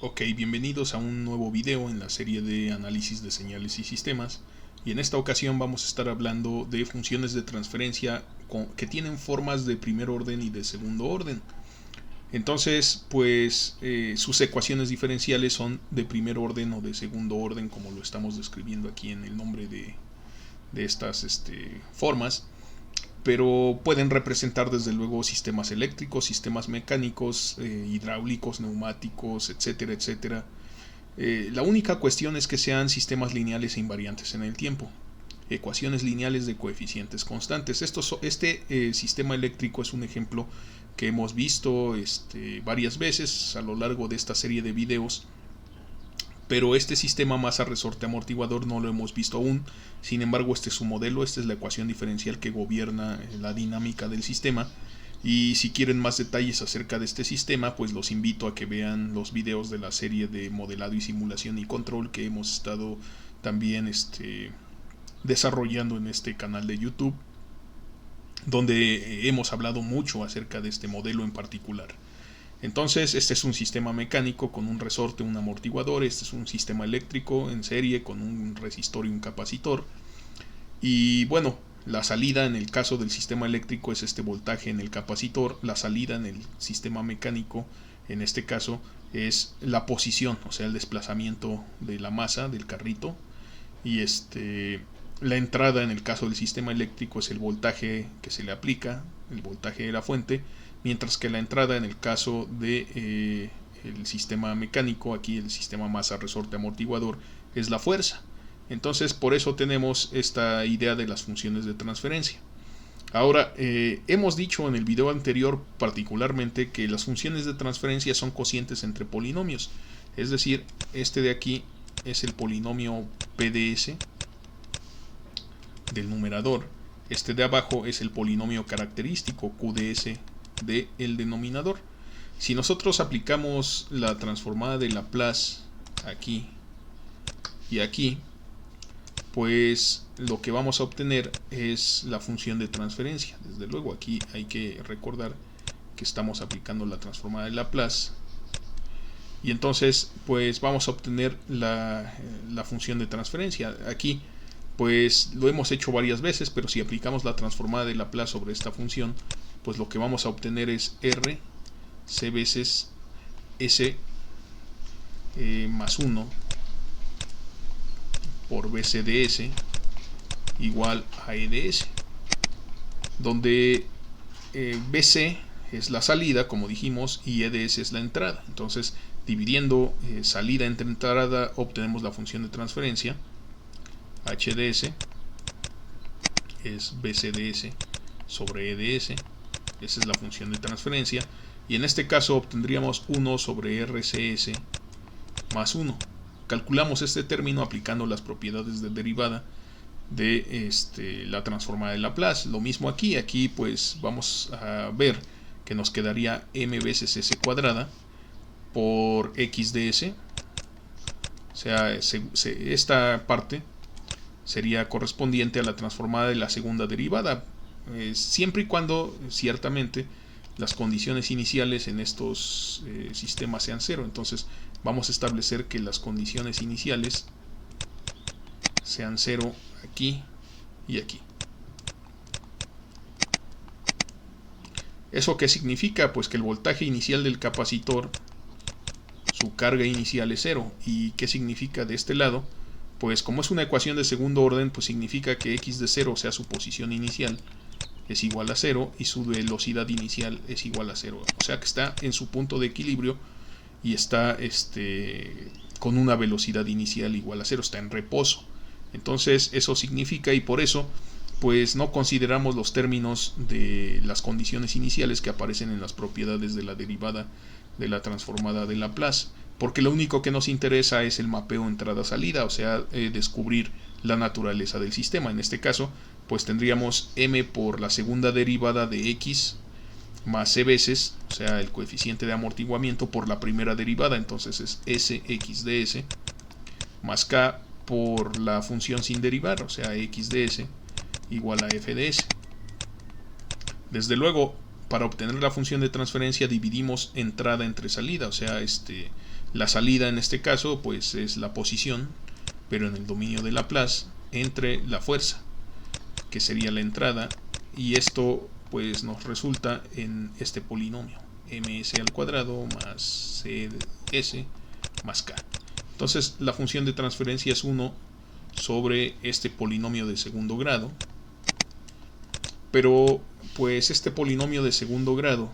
Ok, bienvenidos a un nuevo video en la serie de análisis de señales y sistemas, y en esta ocasión vamos a estar hablando de funciones de transferencia que tienen formas de primer orden y de segundo orden. Entonces, pues sus ecuaciones diferenciales son de primer orden o de segundo orden, como lo estamos describiendo aquí en el nombre de estas formas, pero pueden representar desde luego sistemas eléctricos, sistemas mecánicos, hidráulicos, neumáticos, etcétera, etcétera. La única cuestión es que sean sistemas lineales e invariantes en el tiempo. Ecuaciones lineales de coeficientes constantes. Este sistema eléctrico es un ejemplo que hemos visto varias veces a lo largo de esta serie de videos, pero este sistema masa resorte amortiguador no lo hemos visto aún. Sin embargo, este es su modelo, esta es la ecuación diferencial que gobierna la dinámica del sistema. Y si quieren más detalles acerca de este sistema, pues los invito a que vean los videos de la serie de modelado y simulación y control que hemos estado también desarrollando en este canal de YouTube, donde hemos hablado mucho acerca de este modelo en particular. Entonces, este es un sistema mecánico con un resorte, un amortiguador. Este es un sistema eléctrico en serie con un resistor y un capacitor. Y bueno, la salida en el caso del sistema eléctrico es este voltaje en el capacitor. La salida en el sistema mecánico, en este caso, es la posición, o sea, el desplazamiento de la masa del carrito. Y la entrada en el caso del sistema eléctrico es el voltaje que se le aplica, el voltaje de la fuente, mientras que la entrada en el caso de el sistema mecánico, aquí el sistema masa resorte amortiguador, es la fuerza. Entonces, por eso tenemos esta idea de las funciones de transferencia. Ahora, hemos dicho en el video anterior particularmente que las funciones de transferencia son cocientes entre polinomios. Es decir, este de aquí es el polinomio PDS del numerador. Este de abajo es el polinomio característico QDS del denominador. Si nosotros aplicamos la transformada de Laplace aquí y aquí, pues lo que vamos a obtener es la función de transferencia. Desde luego aquí hay que recordar que estamos aplicando la transformada de Laplace, y entonces pues vamos a obtener la función de transferencia. Aquí pues lo hemos hecho varias veces, pero si aplicamos la transformada de Laplace sobre esta función, pues lo que vamos a obtener es R C veces S más 1 por BC de S igual a E de S, donde BC es la salida, como dijimos, y E de S es la entrada. Entonces, dividiendo salida entre entrada, obtenemos la función de transferencia. H de S es BC de S sobre E de S. Esa es la función de transferencia. Y en este caso obtendríamos 1 sobre RCS más 1. Calculamos este término aplicando las propiedades de derivada de la transformada de Laplace. Lo mismo aquí. Aquí pues vamos a ver que nos quedaría m veces s cuadrada por x de s. O sea, esta parte sería correspondiente a la transformada de la segunda derivada, siempre y cuando ciertamente las condiciones iniciales en estos sistemas sean cero. Entonces vamos a establecer que las condiciones iniciales sean cero aquí y aquí. ¿Eso qué significa? Pues que el voltaje inicial del capacitor, su carga inicial es cero. ¿Y qué significa de este lado? Pues como es una ecuación de segundo orden, pues significa que x de 0, o sea su posición inicial, es igual a 0 y su velocidad inicial es igual a 0. O sea que está en su punto de equilibrio y está con una velocidad inicial igual a 0, está en reposo. Entonces eso significa, y por eso pues no consideramos los términos de las condiciones iniciales que aparecen en las propiedades de la derivada de la transformada de Laplace, porque lo único que nos interesa es el mapeo entrada-salida, o sea, descubrir la naturaleza del sistema. En este caso, pues tendríamos m por la segunda derivada de x más c veces, o sea, el coeficiente de amortiguamiento por la primera derivada, entonces es sx de s, más k por la función sin derivar, o sea, x de s, igual a f de s. Desde luego, para obtener la función de transferencia dividimos entrada entre salida, o sea, La salida en este caso pues es la posición, pero en el dominio de Laplace, entre la fuerza, que sería la entrada, y esto pues nos resulta en este polinomio, ms al cuadrado más cs más k. Entonces la función de transferencia es 1 sobre este polinomio de segundo grado, pero pues este polinomio de segundo grado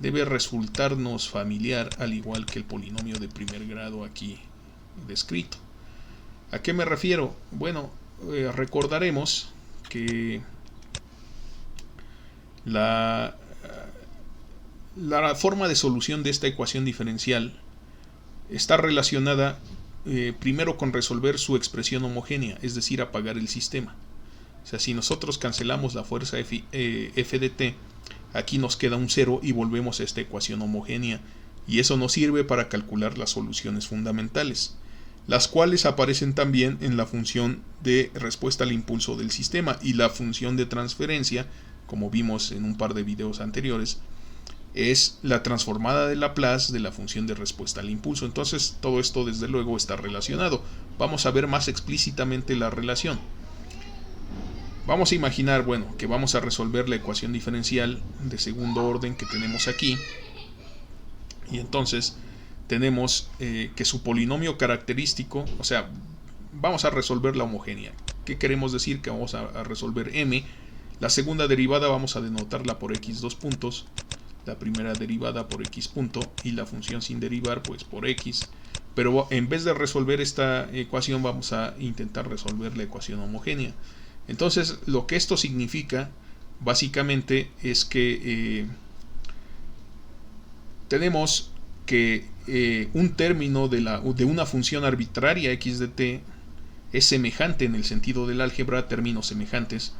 debe resultarnos familiar, al igual que el polinomio de primer grado aquí descrito. ¿A qué me refiero? Bueno, recordaremos que la forma de solución de esta ecuación diferencial está relacionada primero con resolver su expresión homogénea, es decir, apagar el sistema. O sea, si nosotros cancelamos la fuerza f de t, aquí nos queda un 0 y volvemos a esta ecuación homogénea, y eso nos sirve para calcular las soluciones fundamentales, las cuales aparecen también en la función de respuesta al impulso del sistema y la función de transferencia, como vimos en un par de videos anteriores, es la transformada de Laplace de la función de respuesta al impulso. Entonces todo esto desde luego está relacionado. Vamos a ver más explícitamente la relación. Vamos a imaginar, bueno, que vamos a resolver la ecuación diferencial de segundo orden que tenemos aquí, y entonces tenemos que su polinomio característico, o sea, vamos a resolver la homogénea. ¿Qué queremos decir? Que vamos a resolver m. La segunda derivada vamos a denotarla por x dos puntos, la primera derivada por x punto y la función sin derivar pues por x. Pero en vez de resolver esta ecuación vamos a intentar resolver la ecuación homogénea. Entonces lo que esto significa básicamente es que tenemos que un término de una función arbitraria x de t es semejante en el sentido del álgebra, términos semejantes,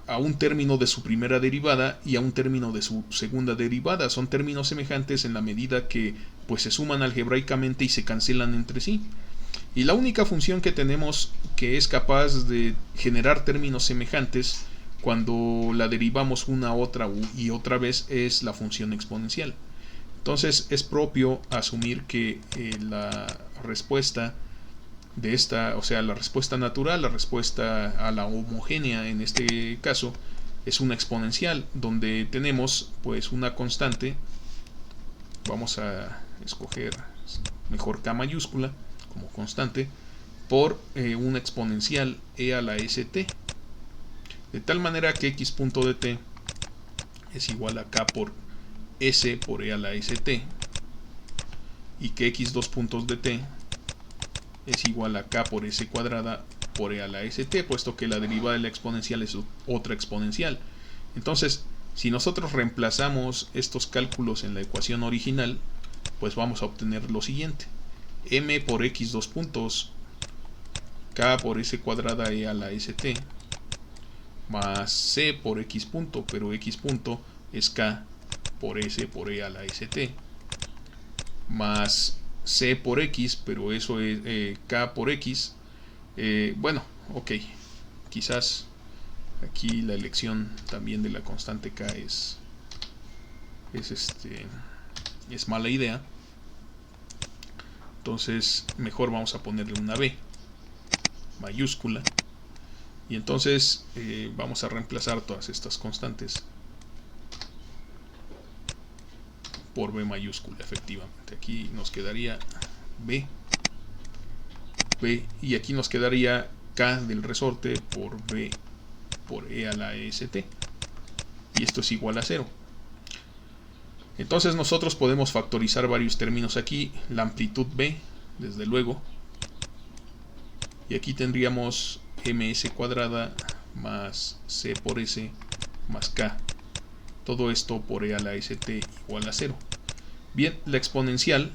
a un término de su primera derivada y a un término de su segunda derivada. Son términos semejantes en la medida que pues se suman algebraicamente y se cancelan entre sí. Y la única función que tenemos que es capaz de generar términos semejantes cuando la derivamos una, otra y otra vez es la función exponencial. Entonces es propio asumir que la respuesta de esta, o sea, la respuesta natural, la respuesta a la homogénea en este caso, es una exponencial, donde tenemos pues una constante. Vamos a escoger mejor K mayúscula como constante, por una exponencial e a la st, de tal manera que x punto de t es igual a k por s por e a la st, y que x dos puntos de t es igual a k por s cuadrada por e a la st, puesto que la derivada de la exponencial es otra exponencial. Entonces, si nosotros reemplazamos estos cálculos en la ecuación original, pues vamos a obtener lo siguiente: m por x dos puntos k por s cuadrada e a la st más c por x punto, pero x punto es k por s por e a la st, más c por x, pero eso es k por x. Bueno, ok, quizás aquí la elección también de la constante k es mala idea. Entonces mejor vamos a ponerle una b mayúscula, y entonces vamos a reemplazar todas estas constantes por b mayúscula. Efectivamente, aquí nos quedaría b, y aquí nos quedaría k del resorte por b por e a la st, y esto es igual a 0. Entonces nosotros podemos factorizar varios términos aquí, la amplitud b, desde luego, y aquí tendríamos ms cuadrada más c por s más k, todo esto por e a la st igual a 0. Bien, la exponencial,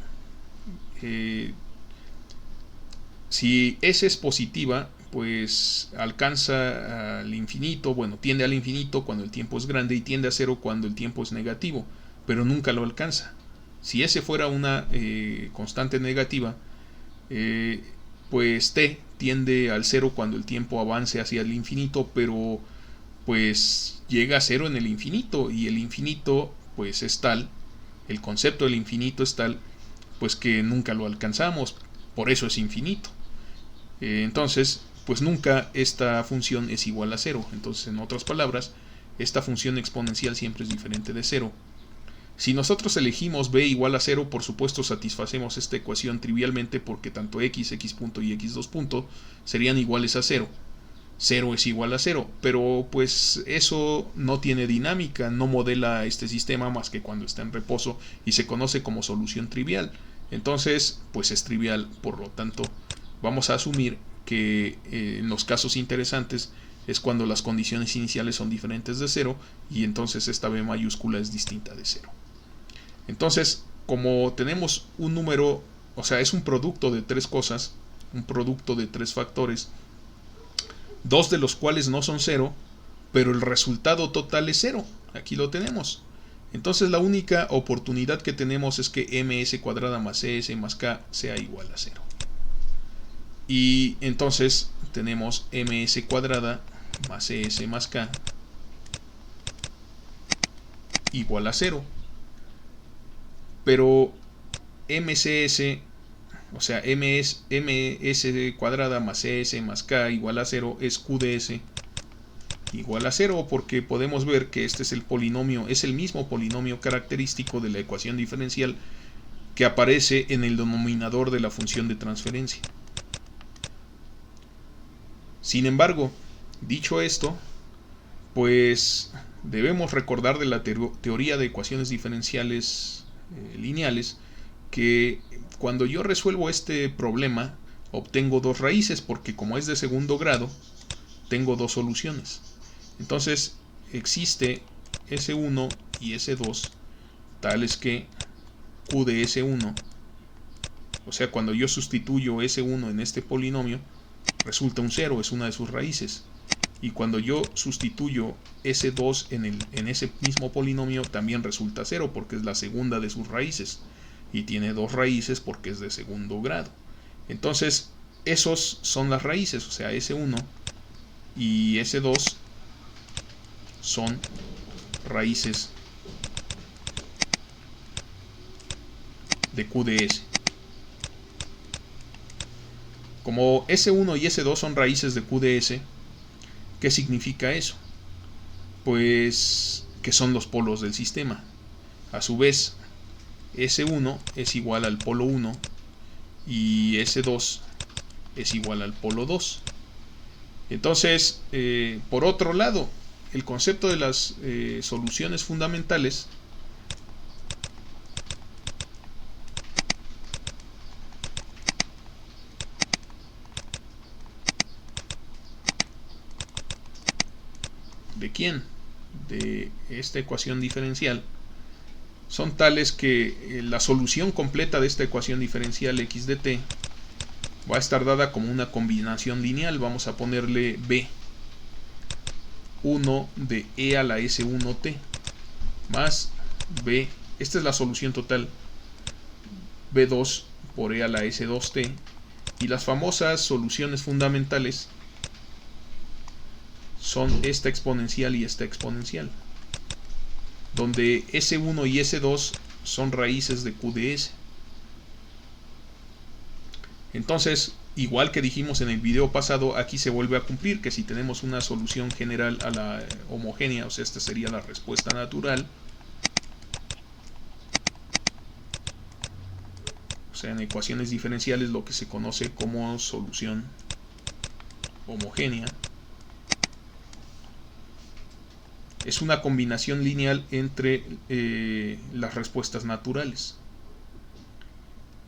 si s es positiva, pues alcanza al infinito, bueno, tiende al infinito cuando el tiempo es grande y tiende a 0 cuando el tiempo es negativo, pero nunca lo alcanza. Si s fuera una constante negativa, pues t tiende al 0 cuando el tiempo avance hacia el infinito, pero pues llega a 0 en el infinito, y el infinito pues es tal El concepto del infinito es tal, pues que nunca lo alcanzamos, por eso es infinito. Entonces, pues nunca esta función es igual a 0. Entonces, en otras palabras, esta función exponencial siempre es diferente de 0. Si nosotros elegimos b igual a 0, por supuesto satisfacemos esta ecuación trivialmente, porque tanto x punto y x2 punto serían iguales a 0. 0 es igual a 0, pero pues eso no tiene dinámica, no modela este sistema más que cuando está en reposo y se conoce como solución trivial. Entonces, pues es trivial, por lo tanto, vamos a asumir que en los casos interesantes es cuando las condiciones iniciales son diferentes de 0 y entonces esta b mayúscula es distinta de 0. Entonces, como tenemos un número, o sea, es un producto de tres cosas, un producto de tres factores, dos de los cuales no son 0, pero el resultado total es 0. Aquí lo tenemos. Entonces la única oportunidad que tenemos es que ms cuadrada más cs más k sea igual a 0. Y entonces tenemos ms cuadrada más cs más k igual a 0. Pero mcs, o sea, ms cuadrada más cs más k igual a 0 es qds igual a 0, porque podemos ver que este es el polinomio, es el mismo polinomio característico de la ecuación diferencial que aparece en el denominador de la función de transferencia. Sin embargo, dicho esto, pues debemos recordar de la teoría de ecuaciones diferenciales lineales que cuando yo resuelvo este problema obtengo dos raíces, porque como es de segundo grado tengo dos soluciones. Entonces existe S1 y S2 tales que Q de S1, o sea, cuando yo sustituyo S1 en este polinomio resulta un 0, es una de sus raíces. Y cuando yo sustituyo S2 en ese mismo polinomio también resulta 0, porque es la segunda de sus raíces. Y tiene dos raíces porque es de segundo grado. Entonces, esos son las raíces, o sea, S1 y S2 son raíces de Q de S. Como S1 y S2 son raíces de Q de S, ¿qué significa eso? Pues que son los polos del sistema. A su vez, S1 es igual al polo 1 y S2 es igual al polo 2. Entonces, por otro lado, el concepto de las soluciones fundamentales ¿de quién? De esta ecuación diferencial son tales que la solución completa de esta ecuación diferencial x de t va a estar dada como una combinación lineal. Vamos a ponerle b1 de e a la s1t más b, esta es la solución total, b2 por e a la s2t, y las famosas soluciones fundamentales son esta exponencial y esta exponencial, donde S1 y S2 son raíces de Q de S. Entonces, igual que dijimos en el video pasado, aquí se vuelve a cumplir que si tenemos una solución general a la homogénea, o sea, esta sería la respuesta natural, o sea, en ecuaciones diferenciales lo que se conoce como solución homogénea, es una combinación lineal entre las respuestas naturales.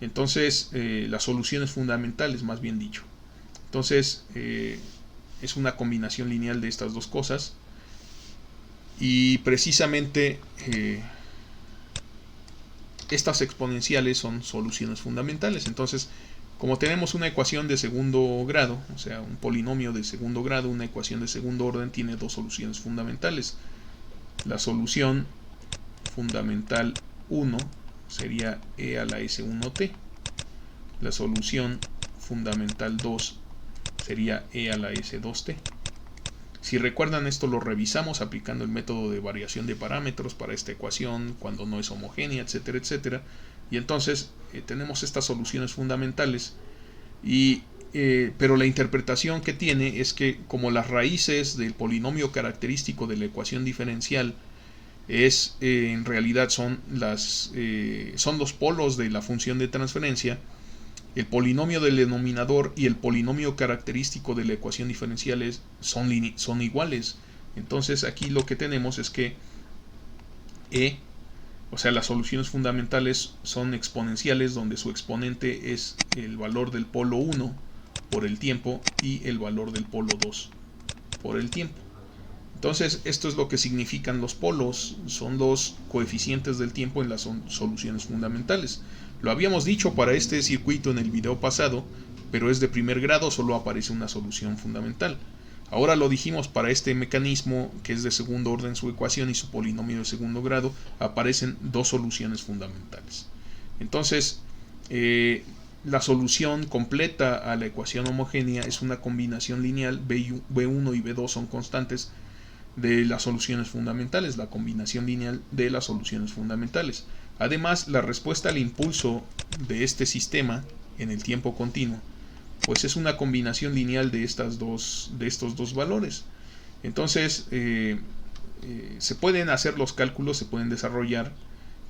Entonces, las soluciones fundamentales, más bien dicho. Entonces, es una combinación lineal de estas dos cosas. Y precisamente estas exponenciales son soluciones fundamentales. Entonces, como tenemos una ecuación de segundo grado, o sea, un polinomio de segundo grado, una ecuación de segundo orden tiene dos soluciones fundamentales. La solución fundamental 1 sería e a la s1t. La solución fundamental 2 sería e a la s2t. Si recuerdan, esto lo revisamos aplicando el método de variación de parámetros para esta ecuación cuando no es homogénea, etcétera, etcétera. Y entonces tenemos estas soluciones fundamentales, pero la interpretación que tiene es que como las raíces del polinomio característico de la ecuación diferencial en realidad son los polos de la función de transferencia, el polinomio del denominador y el polinomio característico de la ecuación diferencial son iguales. Entonces aquí lo que tenemos es que o sea, las soluciones fundamentales son exponenciales, donde su exponente es el valor del polo 1 por el tiempo y el valor del polo 2 por el tiempo. Entonces, esto es lo que significan los polos, son los coeficientes del tiempo en las soluciones fundamentales. Lo habíamos dicho para este circuito en el video pasado, pero es de primer grado, solo aparece una solución fundamental. Ahora lo dijimos para este mecanismo, que es de segundo orden su ecuación y su polinomio de segundo grado, aparecen dos soluciones fundamentales. Entonces, la solución completa a la ecuación homogénea es una combinación lineal, B1 y B2 son constantes de las soluciones fundamentales, la combinación lineal de las soluciones fundamentales. Además, la respuesta al impulso de este sistema en el tiempo continuo, pues es una combinación lineal de estos dos valores. Entonces, se pueden hacer los cálculos, se pueden desarrollar,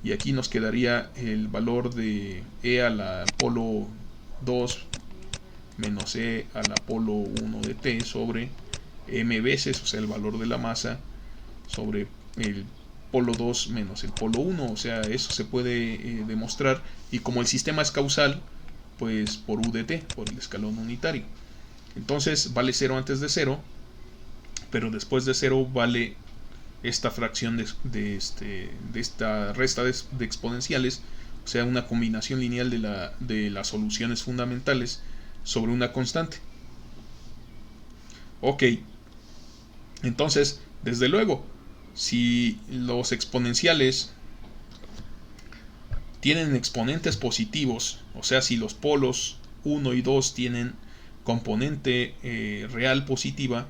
y aquí nos quedaría el valor de E a la polo 2 menos E a la polo 1 de t sobre m veces, o sea, el valor de la masa, sobre el polo 2 menos el polo 1, o sea, eso se puede demostrar, y como el sistema es causal, pues por u de t, por el escalón unitario. Entonces vale 0 antes de 0, pero después de 0 vale esta fracción de esta resta de exponenciales, o sea, una combinación lineal de las soluciones fundamentales sobre una constante. Ok, entonces, desde luego, si los exponenciales tienen exponentes positivos, o sea, si los polos 1 y 2 tienen componente real positiva,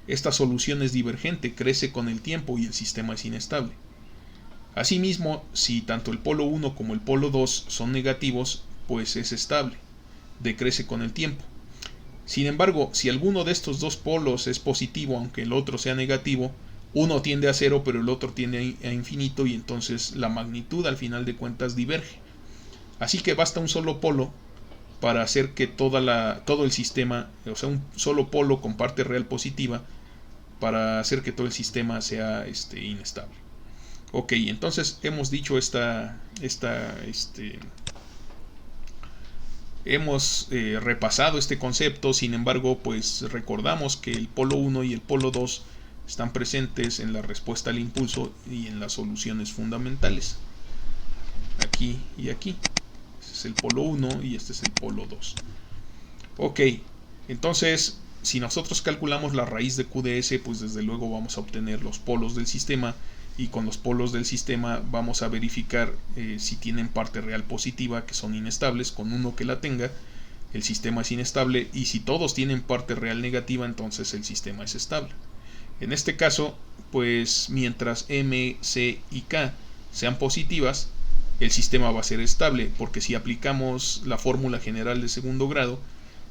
esta solución es divergente, crece con el tiempo y el sistema es inestable. Asimismo, si tanto el polo 1 como el polo 2 son negativos, pues es estable, decrece con el tiempo. Sin embargo, si alguno de estos dos polos es positivo, aunque el otro sea negativo, uno tiende a 0, pero el otro tiende a infinito, y entonces la magnitud al final de cuentas diverge. Así que basta un solo polo para hacer que todo el sistema, o sea, un solo polo con parte real positiva, para hacer que todo el sistema sea inestable. Ok, entonces hemos dicho hemos repasado este concepto. Sin embargo, pues recordamos que el polo 1 y el polo 2 están presentes en la respuesta al impulso y en las soluciones fundamentales, aquí y aquí. Este es el polo 1 y este es el polo 2. Ok, entonces si nosotros calculamos la raíz de QdS, pues desde luego vamos a obtener los polos del sistema, y con los polos del sistema vamos a verificar si tienen parte real positiva, que son inestables. Con uno que la tenga, el sistema es inestable, y si todos tienen parte real negativa, entonces el sistema es estable. En este caso, pues mientras M, C y K sean positivas, el sistema va a ser estable, porque si aplicamos la fórmula general de segundo grado,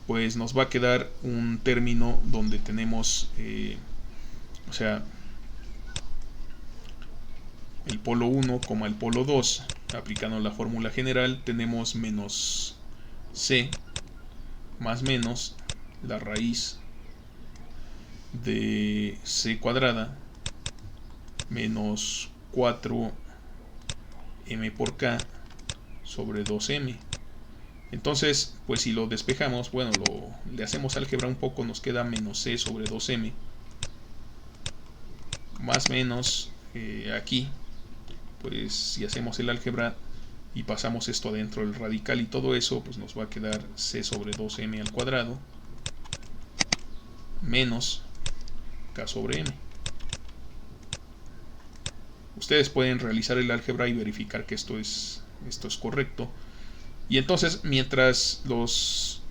pues nos va a quedar un término donde tenemos, o sea, el polo 1, el polo 2, aplicando la fórmula general, tenemos menos C más menos la raíz de C cuadrada menos 4m por k sobre 2m. Entonces, pues si lo despejamos, bueno, le hacemos álgebra un poco, nos queda menos c sobre 2m más menos aquí, pues si hacemos el álgebra y pasamos esto adentro del radical y todo eso, pues nos va a quedar c sobre 2m al cuadrado menos k sobre m. Ustedes pueden realizar el álgebra y verificar que esto es correcto. Y entonces, mientras los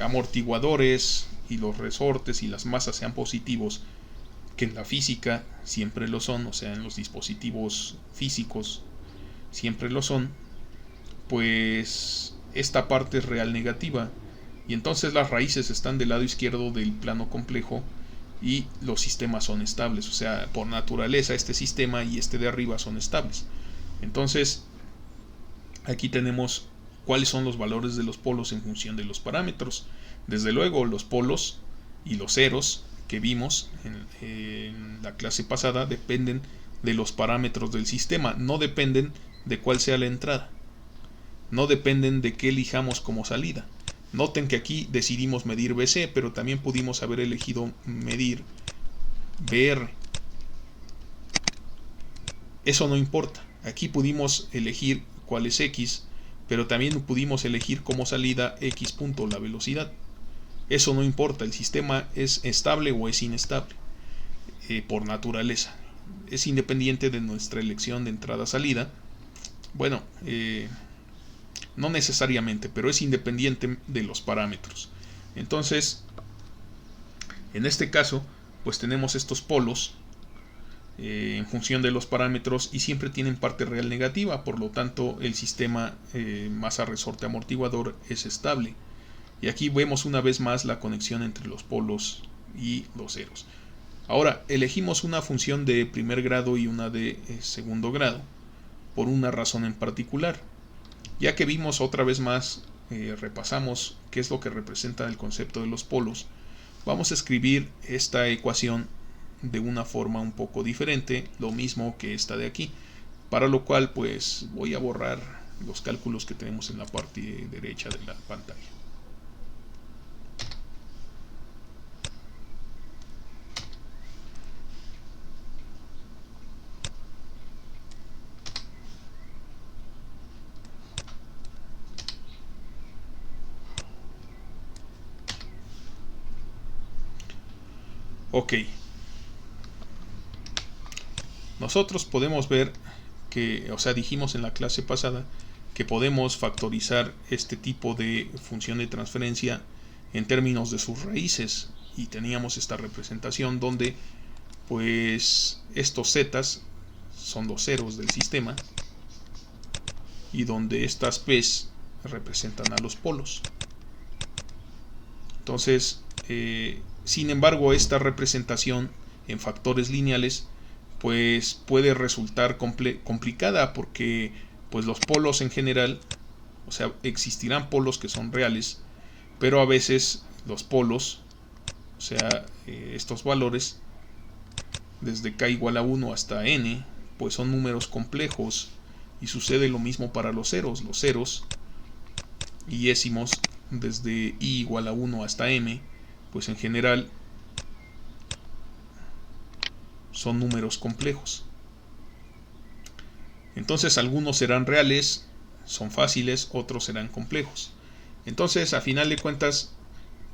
amortiguadores y los resortes y las masas sean positivos, que en la física siempre lo son, o sea, en los dispositivos físicos siempre lo son, pues esta parte es real negativa, y entonces las raíces están del lado izquierdo del plano complejo y los sistemas son estables, o sea, por naturaleza este sistema y este de arriba son estables. Entonces, aquí tenemos cuáles son los valores de los polos en función de los parámetros. Desde luego, los polos y los ceros que vimos en la clase pasada dependen de los parámetros del sistema, no dependen de cuál sea la entrada, no dependen de qué elijamos como salida. Noten que aquí decidimos medir BC, pero también pudimos haber elegido medir BR. Eso no importa. Aquí pudimos elegir cuál es X, pero también pudimos elegir como salida X punto, la velocidad. Eso no importa, el sistema es estable o es inestable, por naturaleza. Es independiente de nuestra elección de entrada-salida. Bueno, no necesariamente, pero es independiente de los parámetros. Entonces, en este caso, pues tenemos estos polos en función de los parámetros y siempre tienen parte real negativa, por lo tanto el sistema masa resorte amortiguador es estable. Y aquí vemos una vez más la conexión entre los polos y los ceros. Ahora, elegimos una función de primer grado y una de segundo grado por una razón en particular. Ya que vimos otra vez más, repasamos qué es lo que representa el concepto de los polos, vamos a escribir esta ecuación de una forma un poco diferente, lo mismo que esta de aquí, para lo cual pues voy a borrar los cálculos que tenemos en la parte derecha de la pantalla. Ok, nosotros podemos ver que, o sea, dijimos en la clase pasada que podemos factorizar este tipo de función de transferencia en términos de sus raíces, y teníamos esta representación donde pues estos zetas son los ceros del sistema y donde estas p's representan a los polos. Entonces, sin embargo, esta representación en factores lineales pues puede resultar complicada, porque pues los polos en general, o sea, existirán polos que son reales, pero a veces los polos, o sea, estos valores desde k igual a 1 hasta n, pues son números complejos, y sucede lo mismo para los ceros y décimos desde i igual a 1 hasta m, pues en general son números complejos. Entonces algunos serán reales, son fáciles, otros serán complejos. Entonces, a final de cuentas,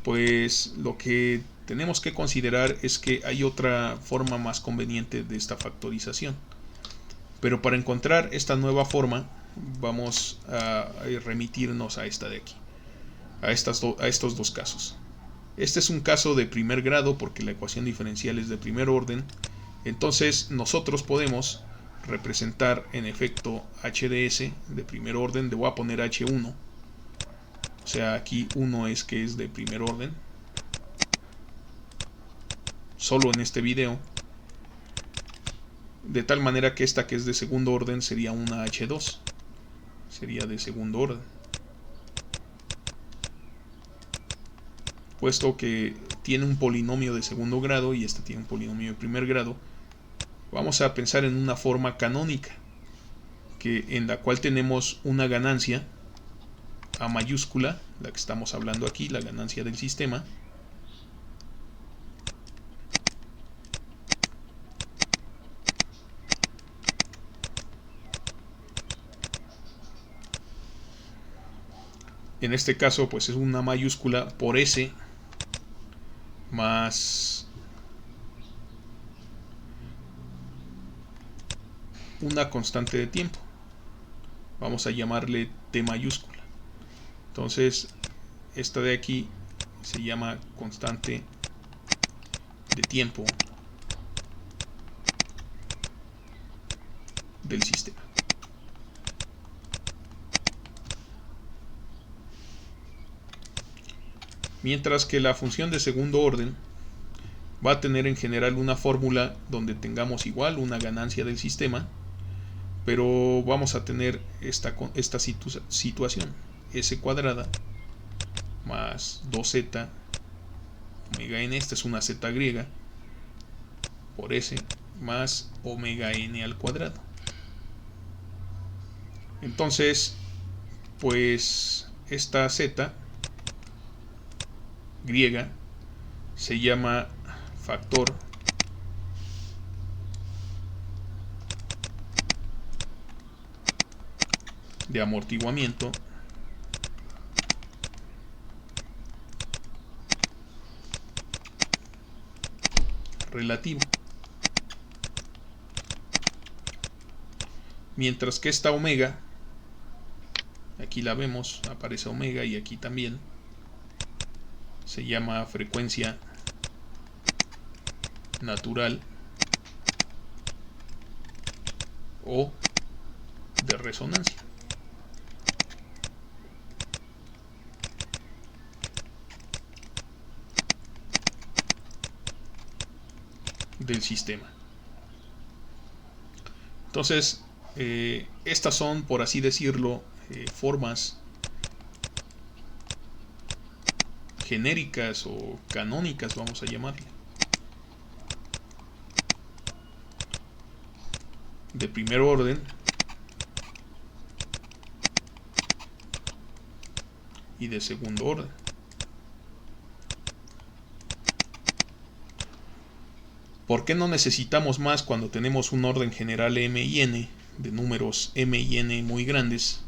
pues lo que tenemos que considerar es que hay otra forma más conveniente de esta factorización. Pero para encontrar esta nueva forma, vamos a remitirnos a esta de aquí, a estos dos casos. Este es un caso de primer grado porque la ecuación diferencial es de primer orden. Entonces nosotros podemos representar en efecto h de s de primer orden. Le voy a poner h1, o sea, aquí 1 es que es de primer orden, solo en este video, de tal manera que esta que es de segundo orden sería una h2, sería de segundo orden, puesto que tiene un polinomio de segundo grado y este tiene un polinomio de primer grado. Vamos a pensar en una forma canónica, en la cual tenemos una ganancia a mayúscula, la que estamos hablando aquí, la ganancia del sistema, en este caso pues es una mayúscula por s más una constante de tiempo, vamos a llamarle t mayúscula. Entonces esta de aquí se llama constante de tiempo del sistema. Mientras que la función de segundo orden va a tener en general una fórmula donde tengamos igual una ganancia del sistema, pero vamos a tener esta situación: s cuadrada más 2z omega n, esta es una z griega, por s más omega n al cuadrado. Entonces, pues esta z griega se llama factor de amortiguamiento relativo, mientras que esta omega, aquí la vemos, aparece omega y aquí también, se llama frecuencia natural o de resonancia. Del sistema. Entonces, estas son, por así decirlo, formas genéricas o canónicas, vamos a llamarle, de primer orden y de segundo orden. ¿Por qué no necesitamos más cuando tenemos un orden general m y n, de números m y n muy grandes?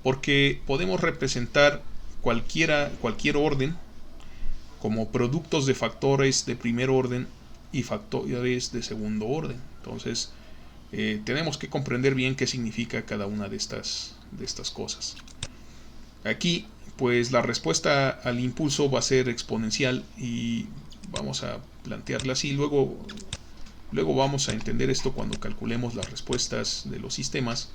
Porque podemos representar cualquier orden como productos de factores de primer orden y factores de segundo orden. Entonces, tenemos que comprender bien qué significa cada una de estas cosas. Aquí, pues la respuesta al impulso va a ser exponencial y vamos a plantearla así. Luego vamos a entender esto cuando calculemos las respuestas de los sistemas.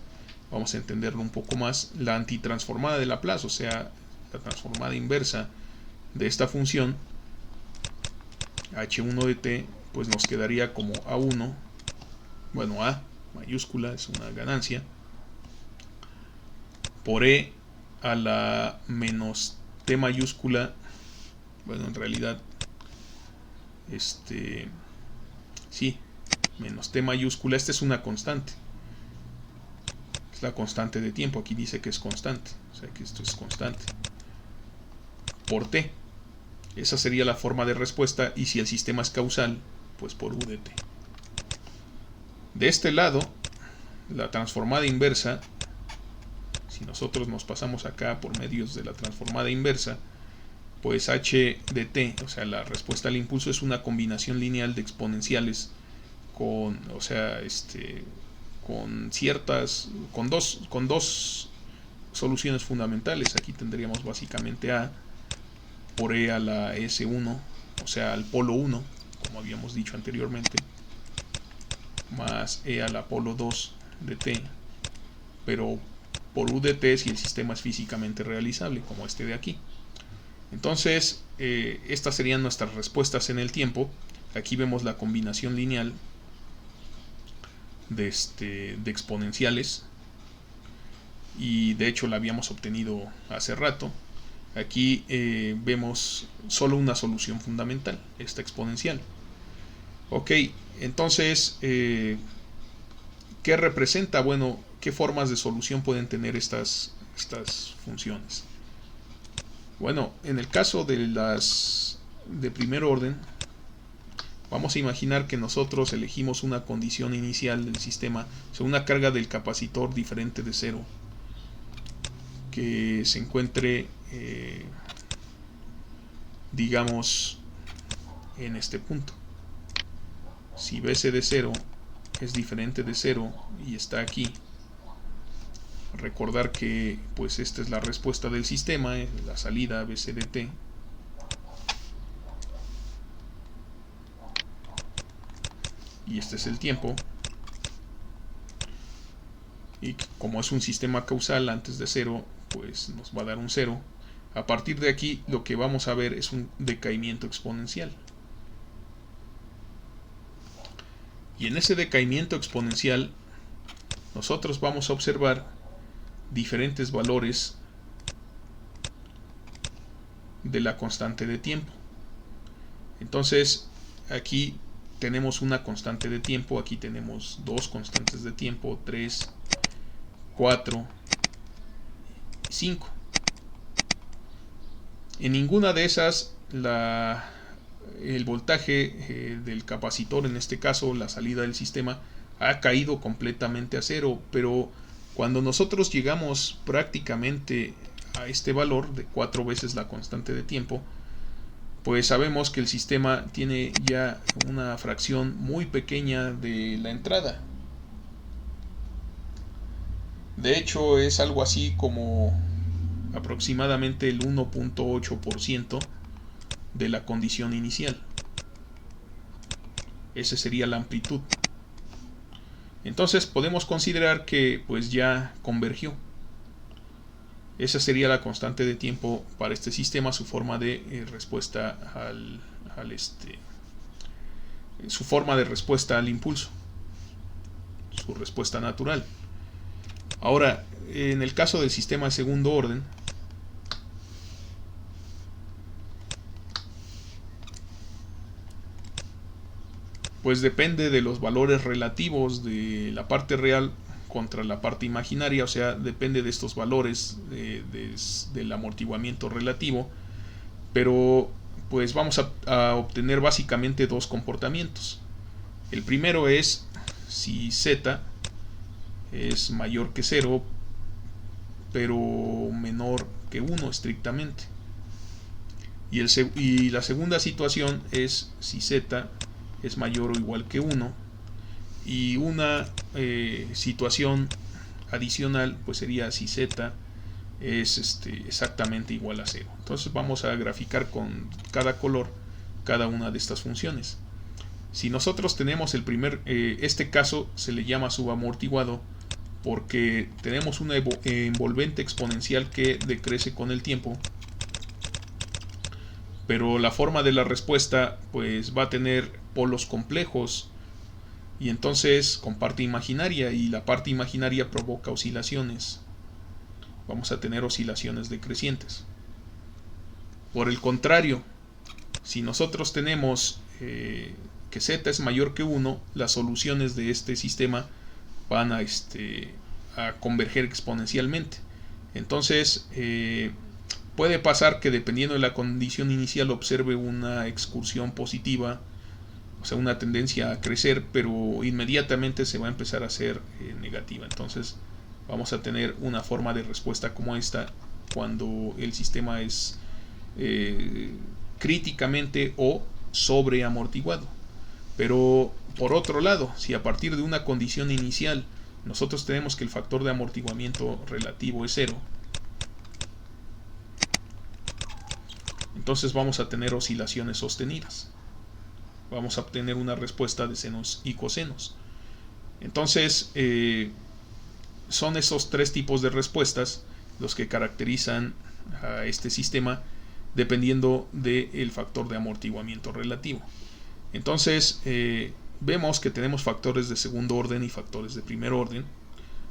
Vamos a entenderlo un poco más. La antitransformada de Laplace, o sea, la transformada inversa de esta función h1 de t, pues nos quedaría como a1, bueno, a mayúscula es una ganancia, por e a la menos t mayúscula, bueno, en realidad sí, menos t mayúscula, esta es una constante, es la constante de tiempo, aquí dice que es constante, o sea que esto es constante, por t. Esa sería la forma de respuesta, y si el sistema es causal, pues por u de t. De este lado, la transformada inversa, si nosotros nos pasamos acá por medios de la transformada inversa, pues h de t, o sea, la respuesta al impulso es una combinación lineal de exponenciales con, o sea, con dos soluciones fundamentales. Aquí tendríamos básicamente a por e a la s1, o sea, al polo 1, como habíamos dicho anteriormente, más e a la polo 2 de t, pero por u de t si el sistema es físicamente realizable, como este de aquí. Entonces, estas serían nuestras respuestas en el tiempo. Aquí vemos la combinación lineal de exponenciales, y de hecho la habíamos obtenido hace rato. Aquí vemos solo una solución fundamental, esta exponencial. Ok, entonces, ¿qué representa? Bueno, ¿qué formas de solución pueden tener estas funciones? Bueno, en el caso de las de primer orden, vamos a imaginar que nosotros elegimos una condición inicial del sistema, o sea, una carga del capacitor diferente de cero, que se encuentre, digamos, en este punto. Si BC de 0 es diferente de 0 y está aquí, recordar que pues esta es la respuesta del sistema, la salida BC de t, y este es el tiempo. y como es un sistema causal, antes de 0 pues nos va a dar un 0. A partir de aquí lo que vamos a ver es un decaimiento exponencial. Y en ese decaimiento exponencial nosotros vamos a observar diferentes valores de la constante de tiempo. Entonces aquí tenemos una constante de tiempo, aquí tenemos dos constantes de tiempo, 3, 4, 5. En ninguna de esas el voltaje del capacitor, en este caso la salida del sistema, ha caído completamente a 0, pero cuando nosotros llegamos prácticamente a este valor de 4 veces la constante de tiempo, pues sabemos que el sistema tiene ya una fracción muy pequeña de la entrada. De hecho, es algo así como aproximadamente el 1.8% de la condición inicial. Esa sería la amplitud. Entonces podemos considerar que pues ya convergió. Esa sería la constante de tiempo para este sistema, su forma de respuesta su forma de respuesta al impulso, su respuesta natural. Ahora, en el caso del sistema de segundo orden, pues depende de los valores relativos de la parte real contra la parte imaginaria, o sea, depende de estos valores del amortiguamiento relativo, pero pues vamos a obtener básicamente dos comportamientos. El primero es si z es mayor que 0, pero menor que 1 estrictamente. Y la segunda situación es si z es mayor o igual que 1, y una situación adicional pues sería si z es exactamente igual a 0. Entonces vamos a graficar con cada color cada una de estas funciones. Si nosotros tenemos este caso se le llama subamortiguado porque tenemos una envolvente exponencial que decrece con el tiempo, pero la forma de la respuesta pues va a tener polos complejos y entonces con parte imaginaria, y la parte imaginaria provoca oscilaciones. Vamos a tener oscilaciones decrecientes. Por el contrario, si nosotros tenemos que z es mayor que 1, las soluciones de este sistema van a converger exponencialmente. Entonces puede pasar que dependiendo de la condición inicial observe una excursión positiva, o sea, una tendencia a crecer, pero inmediatamente se va a empezar a hacer negativa. Entonces vamos a tener una forma de respuesta como esta cuando el sistema es críticamente o sobreamortiguado. Pero por otro lado, si a partir de una condición inicial nosotros tenemos que el factor de amortiguamiento relativo es 0, entonces vamos a tener oscilaciones sostenidas. Vamos a obtener una respuesta de senos y cosenos. Entonces son esos tres tipos de respuestas los que caracterizan a este sistema dependiendo del factor de amortiguamiento relativo. Entonces vemos que tenemos factores de segundo orden y factores de primer orden.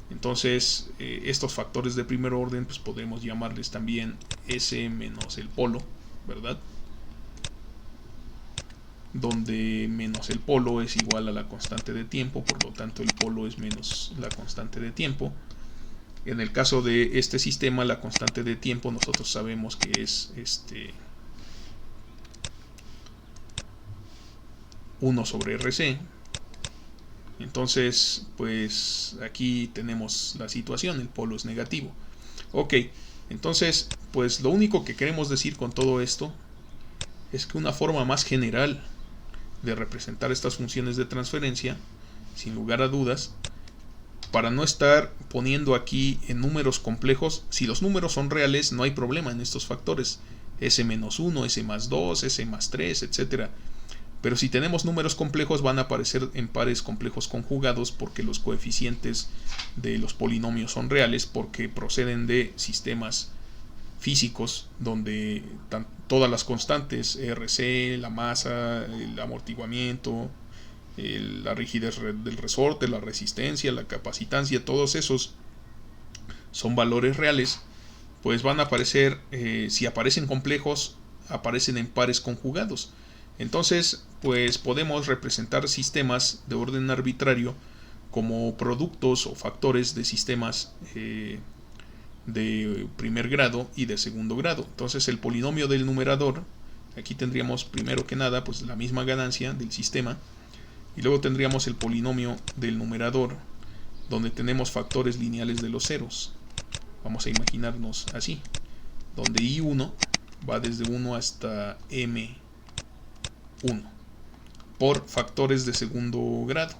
Entonces estos factores de primer orden pues podemos llamarles también S menos el polo, ¿verdad? Donde menos el polo es igual a la constante de tiempo, por lo tanto el polo es menos la constante de tiempo. En el caso de este sistema, la constante de tiempo nosotros sabemos que es 1 sobre RC. Entonces pues aquí tenemos la situación, el polo es negativo. Ok, entonces pues lo único que queremos decir con todo esto es que una forma más general de representar estas funciones de transferencia, sin lugar a dudas, para no estar poniendo aquí en números complejos, si los números son reales no hay problema en estos factores, S-1, S+2, S+3, etc. Pero si tenemos números complejos van a aparecer en pares complejos conjugados porque los coeficientes de los polinomios son reales, porque proceden de sistemas físicos donde todas las constantes, RC, la masa, el amortiguamiento, la rigidez del resorte, la resistencia, la capacitancia, todos esos son valores reales, pues van a aparecer, si aparecen complejos, aparecen en pares conjugados. Entonces, pues podemos representar sistemas de orden arbitrario como productos o factores de sistemas de primer grado y de segundo grado. Entonces el polinomio del numerador, aquí tendríamos primero que nada pues la misma ganancia del sistema, y luego tendríamos el polinomio del numerador donde tenemos factores lineales de los ceros. Vamos a imaginarnos así, donde I1 va desde 1 hasta M1 por factores de segundo grado.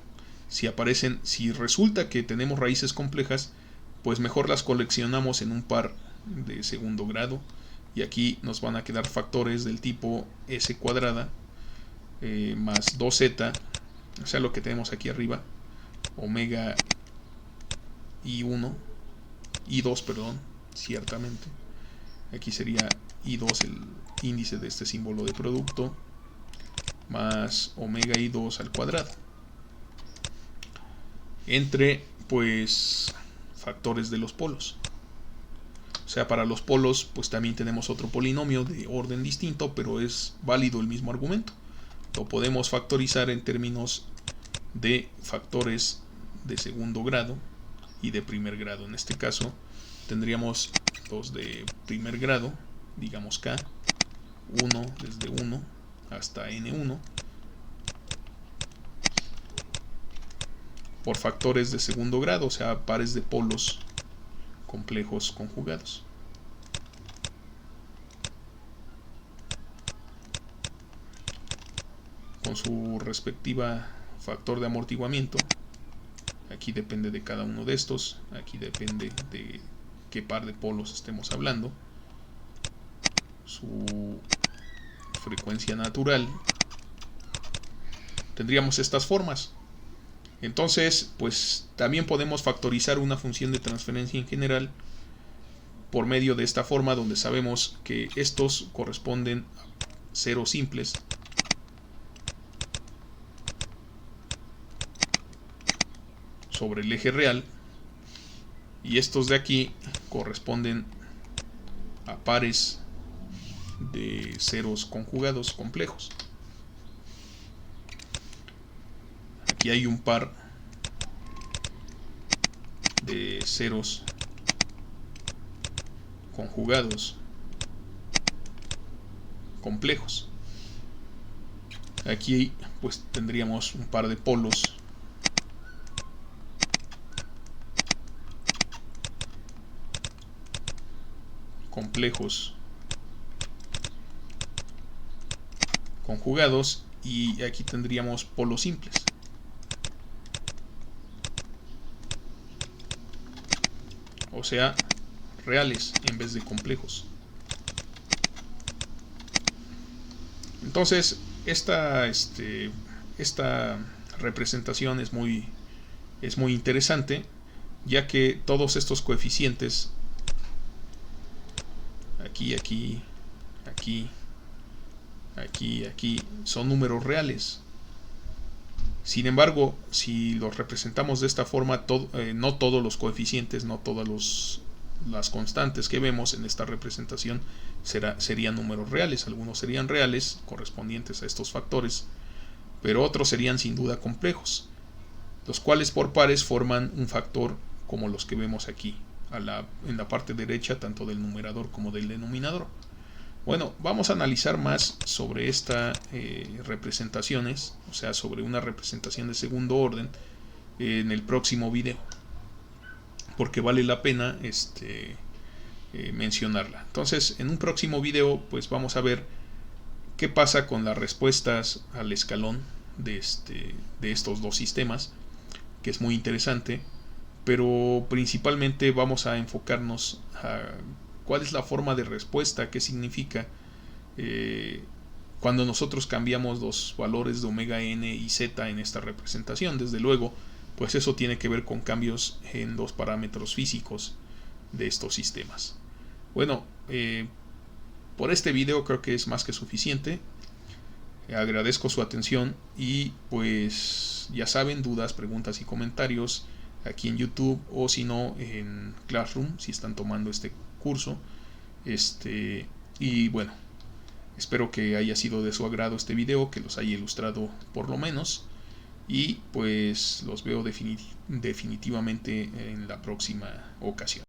Si resulta que tenemos raíces complejas, pues mejor las coleccionamos en un par de segundo grado, y aquí nos van a quedar factores del tipo S cuadrada más 2z, o sea lo que tenemos aquí arriba, omega I1, I2, perdón, ciertamente. Aquí sería I2 el índice de este símbolo de producto, más omega I2 al cuadrado, entre pues factores de los polos. O sea, para los polos pues también tenemos otro polinomio de orden distinto, pero es válido el mismo argumento. Lo podemos factorizar en términos de factores de segundo grado y de primer grado. En este caso tendríamos los de primer grado, digamos K, 1 desde 1 hasta N1, por factores de segundo grado, o sea, pares de polos complejos conjugados. Con su respectiva factor de amortiguamiento. Aquí depende de cada uno de estos. Aquí depende de qué par de polos estemos hablando. Su frecuencia natural. Tendríamos estas formas. Entonces, pues también podemos factorizar una función de transferencia en general por medio de esta forma, donde sabemos que estos corresponden a ceros simples sobre el eje real, y estos de aquí corresponden a pares de ceros conjugados complejos. Aquí hay un par de ceros conjugados complejos. Aquí pues tendríamos un par de polos complejos conjugados, y aquí tendríamos polos simples. O sea, reales en vez de complejos. Entonces, esta representación es muy interesante, ya que todos estos coeficientes, aquí, son números reales. Sin embargo, si los representamos de esta forma, no todos los coeficientes, no todas las constantes que vemos en esta representación serían números reales. Algunos serían reales, correspondientes a estos factores, pero otros serían sin duda complejos, los cuales por pares forman un factor como los que vemos aquí, en la parte derecha, tanto del numerador como del denominador. Bueno, vamos a analizar más sobre estas representaciones, o sea, sobre una representación de segundo orden, en el próximo video, porque vale la pena mencionarla. Entonces, en un próximo video, pues vamos a ver qué pasa con las respuestas al escalón de estos dos sistemas, que es muy interesante, pero principalmente vamos a enfocarnos a cuál es la forma de respuesta, qué significa cuando nosotros cambiamos los valores de omega n y z en esta representación. Desde luego, pues eso tiene que ver con cambios en los parámetros físicos de estos sistemas. Bueno, por este video creo que es más que suficiente. Agradezco su atención y pues ya saben, dudas, preguntas y comentarios aquí en YouTube, o si no en Classroom si están tomando este curso. Y bueno, espero que haya sido de su agrado este video, que los haya ilustrado por lo menos, y pues los veo definitivamente en la próxima ocasión.